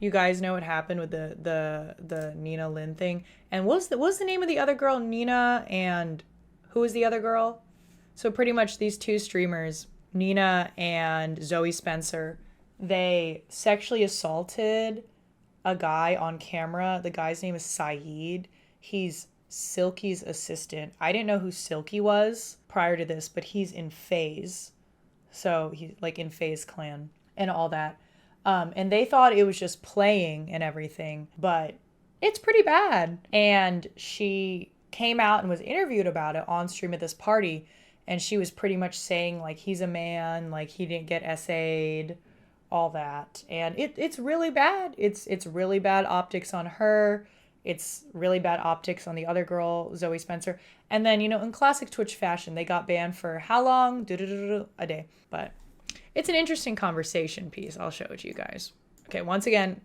You guys know what happened with the Nina Lynn thing. And what's the name of the other girl? Nina, and who was the other girl? So pretty much these two streamers, Nina and Zoe Spencer, they sexually assaulted a guy on camera. The guy's name is Saeed. He's Silky's assistant. I didn't know who Silky was prior to this, but he's in FaZe. So he's like in FaZe Clan and all that. And they thought it was just playing and everything, but it's pretty bad. And she came out and was interviewed about it on stream at this party. And she was pretty much saying like, he's a man, like he didn't get SA'd, all that. And it's really bad. It's really bad optics on her. It's really bad optics on the other girl, Zoe Spencer. And then, you know, in classic Twitch fashion, they got banned for how long? A day. But it's an interesting conversation piece. I'll show it to you guys. Okay, once again,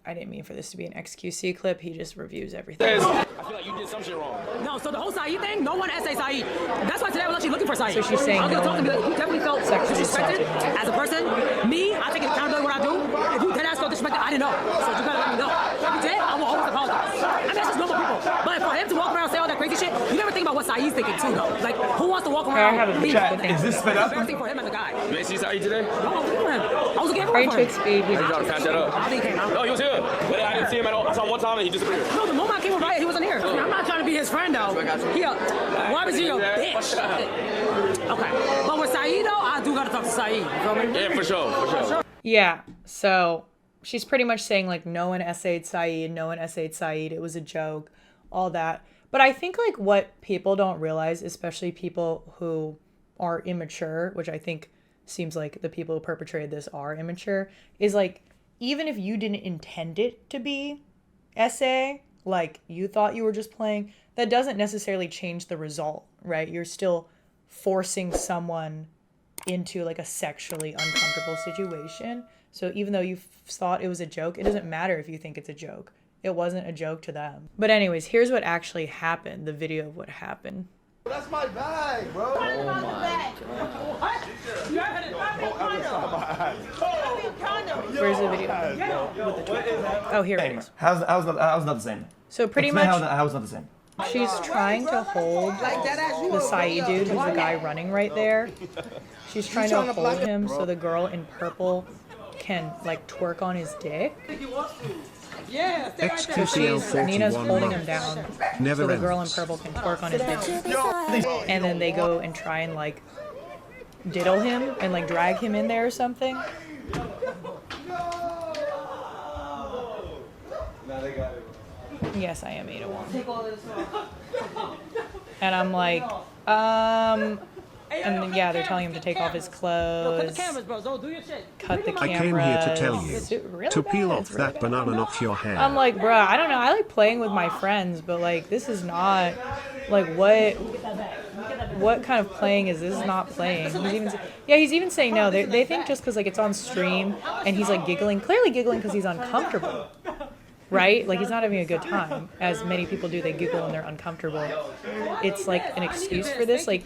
I didn't mean for this to be an XQC clip. He just reviews everything. I feel like you did some shit wrong. No, so the whole Saeed thing, no one SA Saeed. That's why today I was actually looking for Saeed. So she's saying I was no gonna talk to me, like, you definitely felt sexually disrespected assaulted. as a person. Me, I take accountability what I do. If you dead ass felt disrespected, I didn't know. So you gotta let me know. If you did, I will always apologize. I mean, that's just normal people. But for him to walk around and say all that crazy shit, you never think about what Saeed's thinking too, though. Like, who wants to walk around? I have a being- Is this sped up? Embarrassing for him as a guy. You ain't see Saeed today? No, look at him. I was looking Great for him. Twitch speed. I tried to patch that up. I think he came out. No, he was here. But I didn't see him at all. I saw him one time and he disappeared. No, the moment I came over, he wasn't here. I mean, I'm not trying to be his friend, though. Why was he a bitch? Okay. But with Saeed, though, I do gotta talk to Saeed. You feel me? Yeah, for sure, for sure. Yeah, so she's pretty much saying like no one SA'd Saeed, no one SA'd Saeed, it was a joke, all that. But I think like what people don't realize, especially people who are immature, which I think seems like the people who perpetrated this are immature, is like even if you didn't intend it to be SA, like you thought you were just playing, that doesn't necessarily change the result, right? You're still forcing someone into like a sexually uncomfortable situation. So even though you thought it was a joke, it doesn't matter if you think it's a joke. It wasn't a joke to them. But anyways, here's what actually happened, the video of what happened. That's my bag, bro. Oh my God. Where's the video? Oh, here it is. How's not the same? So pretty Explain much how's not the same. she's trying to hold the Saeed dude, who's the guy running right there. She's trying to hold him so the girl in purple can like twerk on his dick. XQCL Nina's 41 holding him months. down Never so the ends. girl in purple can twerk on his dick. And then they go and try and like diddle him and like drag him in there or something. Yes, I am 801. And I'm like, and then, yeah, they're telling him to take off his clothes, cut the I cameras. came here to tell you It's really to peel bad. off It's really that bad. banana off your hair. I'm like, bruh, I don't know. I like playing with my friends, but like, this is not, like, what kind of playing is this? This is not playing. He's even saying no. They think just because like it's on stream and he's like giggling, clearly giggling because he's uncomfortable, right? Like he's not having a good time, as many people do. They giggle when they're uncomfortable. It's like an excuse for this. Like,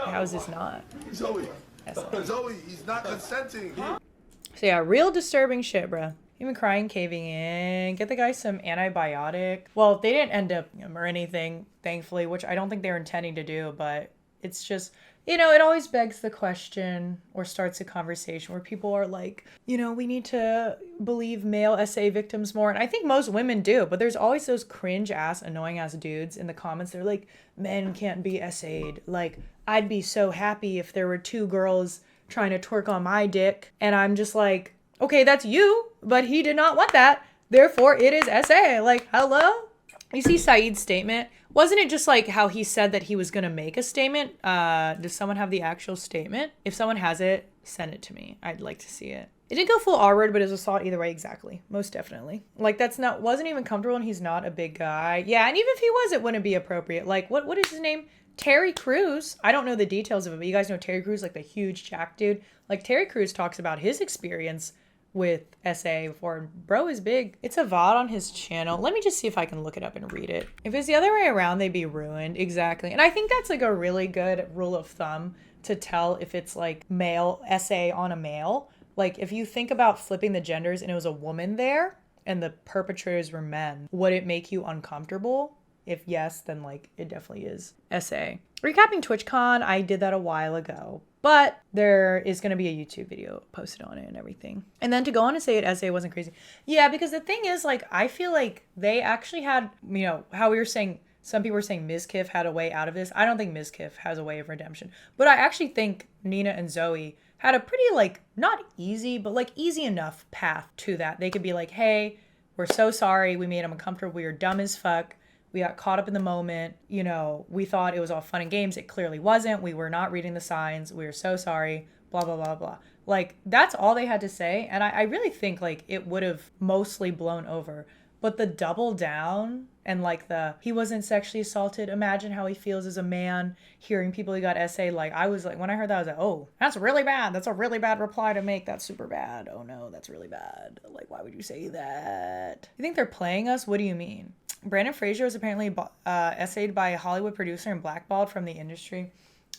how is this not? Zoe, That's- Zoe, he's not consenting. So yeah, real disturbing shit, bruh. Even crying, caving in. Get the guy some antibiotic. Well, they didn't end up or anything, thankfully, which I don't think they were intending to do, but it's just, you know, it always begs the question or starts a conversation where people are like, you know, we need to believe male SA victims more. And I think most women do, but there's always those cringe ass, annoying ass dudes in the comments. They're like, men can't be SA'd. Like, I'd be so happy if there were two girls trying to twerk on my dick. And I'm just like, okay, that's you, but he did not want that. Therefore, it is SA. Like, hello? You see Saeed's statement? Wasn't it just like how he said that he was going to make a statement? Does someone have the actual statement? If someone has it, send it to me. I'd like to see it. It didn't go full R-word, but it was assault either way, exactly. Most definitely. Like, wasn't even comfortable, and he's not a big guy. Yeah, and even if he was, it wouldn't be appropriate. Like, what is his name? Terry Crews. I don't know the details of it, but you guys know Terry Crews, like the huge jack dude. Like, Terry Crews talks about his experience with SA before, and bro is big. It's a VOD on his channel. Let me just see if I can look it up and read it. If it's the other way around, they'd be ruined. Exactly. And I think that's like a really good rule of thumb to tell if it's like male SA on a male. Like if you think about flipping the genders and it was a woman there, and the perpetrators were men, would it make you uncomfortable? If yes, then like it definitely is. SA. Recapping TwitchCon, I did that a while ago, but there is going to be a YouTube video posted on it and everything. And then to go on and say it, SA wasn't crazy. Yeah, because the thing is, like, I feel like they actually had, you know, how we were saying, some people were saying Mizkif had a way out of this. I don't think Mizkif has a way of redemption, but I actually think Nina and Zoe had a pretty, like, not easy, but like easy enough path to that. They could be like, hey, we're so sorry. We made him uncomfortable. We were dumb as fuck. We got caught up in the moment. You know, we thought it was all fun and games. It clearly wasn't. We were not reading the signs. We were so sorry. Blah, blah, blah, blah. Like, that's all they had to say. And I really think, like, it would have mostly blown over. But the double down and, like, he wasn't sexually assaulted. Imagine how he feels as a man hearing people he got essayed. Like, I was like, when I heard that, I was like, oh, that's really bad. That's a really bad reply to make. That's super bad. Oh, no, that's really bad. Like, why would you say that? You think they're playing us? What do you mean? Brandon Fraser was apparently essayed by a Hollywood producer and blackballed from the industry.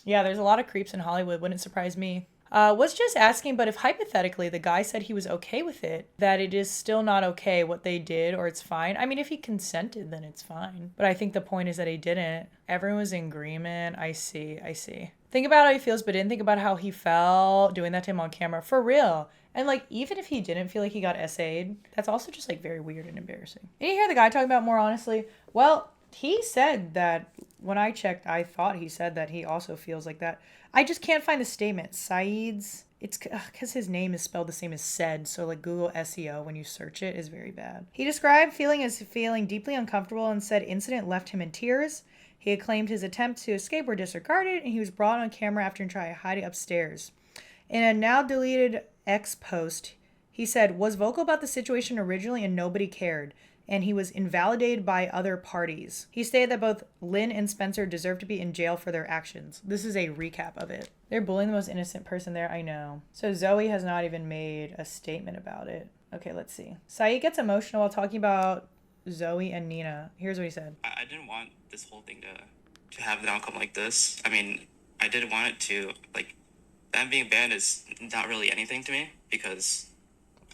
Yeah, there's a lot of creeps in Hollywood. Wouldn't surprise me. Was just asking, but if hypothetically the guy said he was okay with it, that it is still not okay what they did, or it's fine. I mean, if he consented, then it's fine. But I think the point is that he didn't. Everyone was in agreement. I see. Think about how he feels, but didn't think about how he felt doing that to him on camera. For real. And, like, even if he didn't feel like he got essayed, that's also just, like, very weird and embarrassing. And you hear the guy talking about more honestly? Well, he said that, when I checked, I thought he said that he also feels like that. I just can't find the statement. Saeed's, it's because his name is spelled the same as said, so, like, Google SEO, when you search it, is very bad. He described feeling deeply uncomfortable and said incident left him in tears. He had claimed his attempt to escape were disregarded, and he was brought on camera after trying to hide it upstairs. In a now deleted X post, he said, was vocal about the situation originally and nobody cared, and he was invalidated by other parties. He stated that both Lynn and Spencer deserve to be in jail for their actions. This is a recap of it. They're bullying the most innocent person there, I know. So Zoe has not even made a statement about it. Okay, let's see. Saeed gets emotional while talking about Zoe and Nina. Here's what he said. I didn't want this whole thing to have an outcome like this. I mean, I didn't want it to, like, them being banned is not really anything to me, because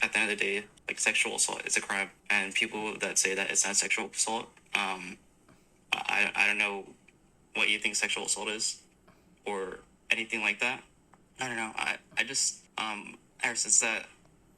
at the end of the day, like, sexual assault is a crime, and people that say that it's not sexual assault, I don't know what you think sexual assault is, or anything like that. I don't know. I just ever since that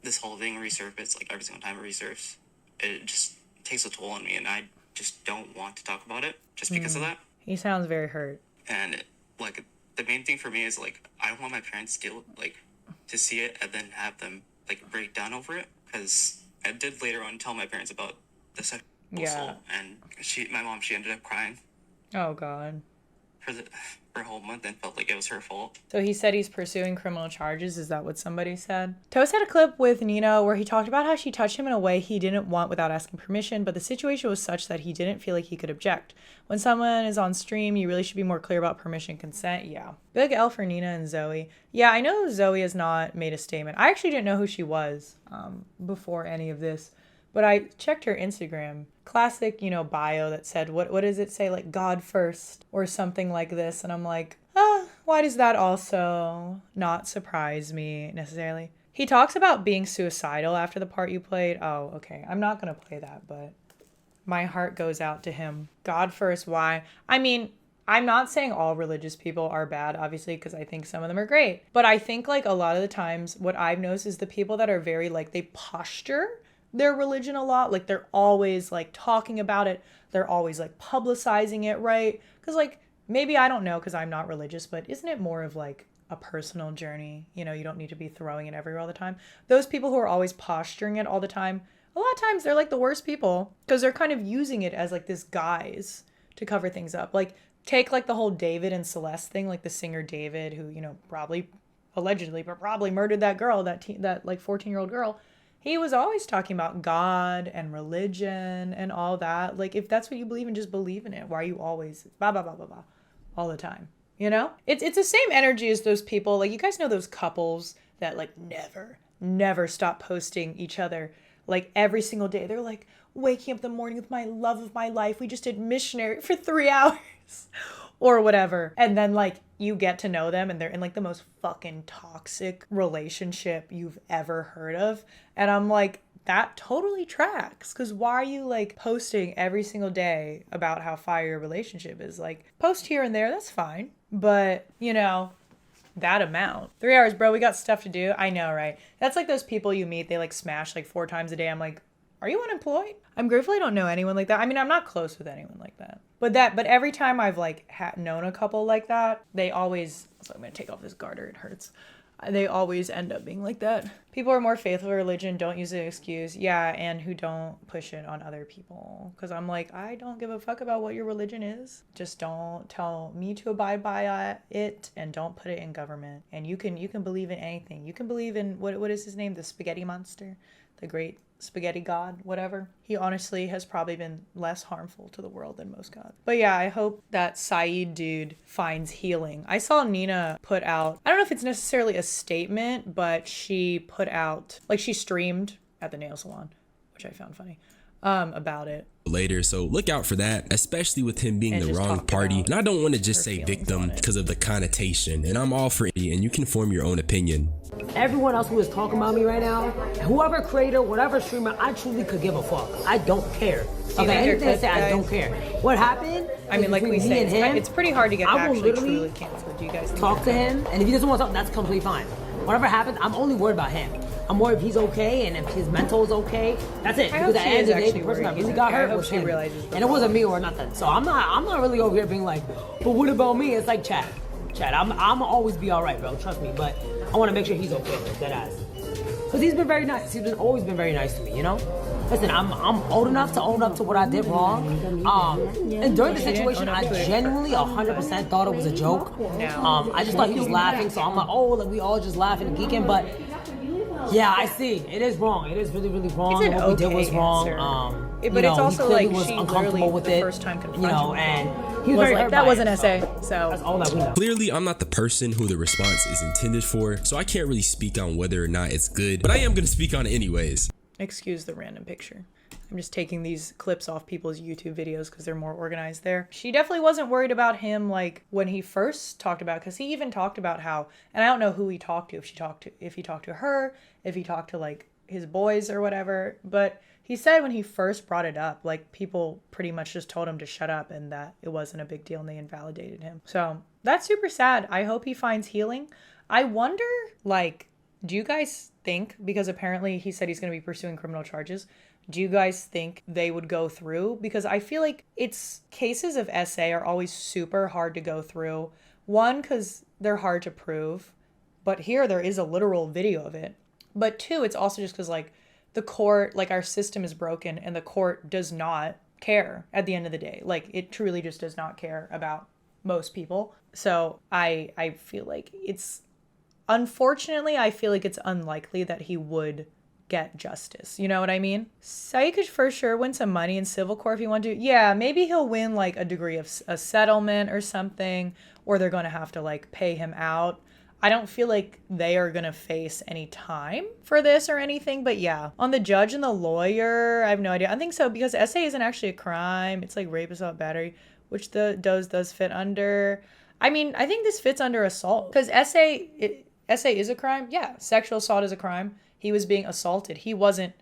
this whole thing resurfaced, like every single time it resurfaces, it just takes a toll on me, and I just don't want to talk about it just because of that. He sounds very hurt. And like, the main thing for me is, like, I don't want my parents to see it and then have them, like, break down over it, because I did later on tell my parents about the sexual assault, and my mom ended up crying Oh, God. for a whole month and felt like it was her fault. So he said he's pursuing criminal charges. Is that what somebody said? Toast had a clip with Nina where he talked about how she touched him in a way he didn't want without asking permission, but the situation was such that he didn't feel like he could object. When someone is on stream, you really should be more clear about permission, consent. Yeah. Big L for Nina and Zoe. Yeah, I know Zoe has not made a statement. I actually didn't know who she was before any of this, but I checked her Instagram. Classic, bio that said, what does it say? Like, God first or something like this. And I'm like, why does that also not surprise me necessarily? He talks about being suicidal after the part you played. Oh, okay. I'm not going to play that, but my heart goes out to him. God first, why? I mean, I'm not saying all religious people are bad, obviously, because I think some of them are great. But I think, like, a lot of the times what I've noticed is the people that are very, like, they posture their religion a lot. Like, they're always, like, talking about it. They're always, like, publicizing it, right? Because, like, maybe I don't know because I'm not religious, but isn't it more of, like, a personal journey? You don't need to be throwing it everywhere all the time. Those people who are always posturing it all the time, a lot of times they're, like, the worst people because they're kind of using it as, like, this guise to cover things up. Like, take, like, the whole David and Celeste thing, like the singer David who, probably, allegedly, but probably murdered that girl, that 14-year-old girl. He was always talking about God and religion and all that. Like, if that's what you believe in, just believe in it. Why are you always blah, blah, blah, blah, blah, all the time? It's the same energy as those people. Like, you guys know those couples that, like, never stop posting each other. Like, every single day. They're like, waking up in the morning with my love of my life. We just did missionary for 3 hours. Or whatever. And then, like, you get to know them and they're in, like, the most fucking toxic relationship you've ever heard of. And I'm like, that totally tracks. Because why are you like posting every single day about how fire your relationship is? Like, post here and there, that's fine. But, you know, that amount. 3 hours, bro, we got stuff to do. I know, right? That's like those people you meet, they like smash like 4 times a day. I'm like, are you unemployed? I'm grateful I don't know anyone like that. I mean, I'm not close with anyone like that. But every time I've like known a couple like that, they always, so I'm going to take off this garter, it hurts. They always end up being like that. People who are more faithful to religion don't use the excuse. Yeah, and who don't push it on other people. Because I'm like, I don't give a fuck about what your religion is. Just don't tell me to abide by it, and don't put it in government. And you can believe in anything. You can believe in, what is his name? The spaghetti monster? The great spaghetti god, whatever. He honestly has probably been less harmful to the world than most gods. But yeah, I hope that Saeed dude finds healing. I saw Nina put out, I don't know if it's necessarily a statement, but she put out, like she streamed at the nail salon, which I found funny, about it. Later, so look out for that, especially with him being And the just wrong talked party. about And I don't want to just her say feelings victim on it. because of the connotation, and I'm all for it, and you can form your own opinion. Everyone else who is talking about me right now, whoever creator, whatever streamer, I truly could give a fuck. I don't care. Do you think anything you're I say, I good, don't guys? care. What happened? I mean, like we between me say, and him, it's pretty hard to get I will actually literally truly canceled. Do you guys think talk to him, and if he doesn't want something, that's completely fine. Whatever happens, I'm only worried about him. I'm worried if he's okay and if his mental is okay. That's it. I Because hope at she the end is of the day, actually the person that worried he's really got okay. I hurt hope was she him. realizes the And it wasn't me or nothing. So I'm not really over here being like, but what about me? It's like Chad, I'm always be all right, bro. Trust me. But I want to make sure he's okay. Dead ass. Because he's been very nice. He's always been very nice to me, you know? Listen, I'm old enough to own up to what I did wrong. And during the situation, I genuinely 100% thought it was a joke. I just thought he was laughing, so I'm like, oh, like we all just laughing and geeking. But yeah, I see. It is wrong. It is really, really wrong. It's an What we did was okay wrong. answer. You But it's know, also he clearly like was she uncomfortable literally with the it, first time you confronted know, him. and he was Was very like, hurt that by was it, an essay, so that's all that we know. Clearly, I'm not the person who the response is intended for, so I can't really speak on whether or not it's good, but I am going to speak on it anyways. Excuse the random picture. I'm just taking these clips off people's YouTube videos because they're more organized there. She definitely wasn't worried about him like when he first talked about, because he even talked about how, and I don't know who he talked to, if he talked to her, if he talked to like his boys or whatever, but he said when he first brought it up, like people pretty much just told him to shut up and that it wasn't a big deal and they invalidated him. So that's super sad. I hope he finds healing. I wonder, like, do you guys think, because apparently he said he's going to be pursuing criminal charges, do you guys think they would go through? Because I feel like cases of SA are always super hard to go through. One, because they're hard to prove, but here there is a literal video of it. But two, it's also just because like the court, like our system is broken and the court does not care at the end of the day. Like it truly just does not care about most people. So I feel like unfortunately, I feel like it's unlikely that he would get justice. You know what I mean? Saeed could for sure win some money in civil court if he wanted to. Yeah, maybe he'll win like a degree of a settlement or something, or they're going to have to like pay him out. I don't feel like they are going to face any time for this or anything, but yeah. On the judge and the lawyer, I have no idea. I think so because SA isn't actually a crime. It's like rape, assault, battery, which the does fit under. I mean, I think this fits under assault because SA is a crime. Yeah, sexual assault is a crime. He was being assaulted. He wasn't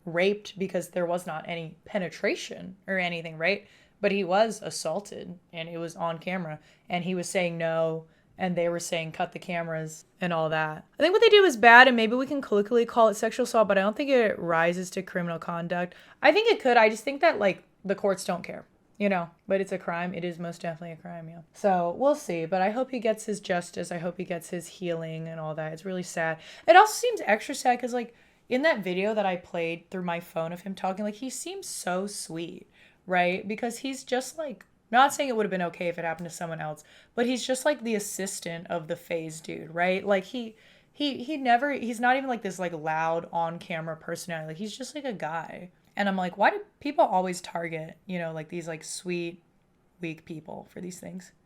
raped because there was not any penetration or anything, right? But he was assaulted and it was on camera and he was saying no. And they were saying cut the cameras and all that. I think what they did was bad and maybe we can colloquially call it sexual assault, but I don't think it rises to criminal conduct. I think it could. I just think that like the courts don't care, you know, but it's a crime. It is most definitely a crime, yeah. So we'll see, but I hope he gets his justice. I hope he gets his healing and all that. It's really sad. It also seems extra sad because like in that video that I played through my phone of him talking, like he seems so sweet, right? Because he's just like, not saying it would have been okay if it happened to someone else, but he's just like the assistant of the FaZe dude, right? Like he's not even like this like loud on camera personality. Like he's just like a guy. And I'm like, why do people always target, you know, like these like sweet, weak people for these things?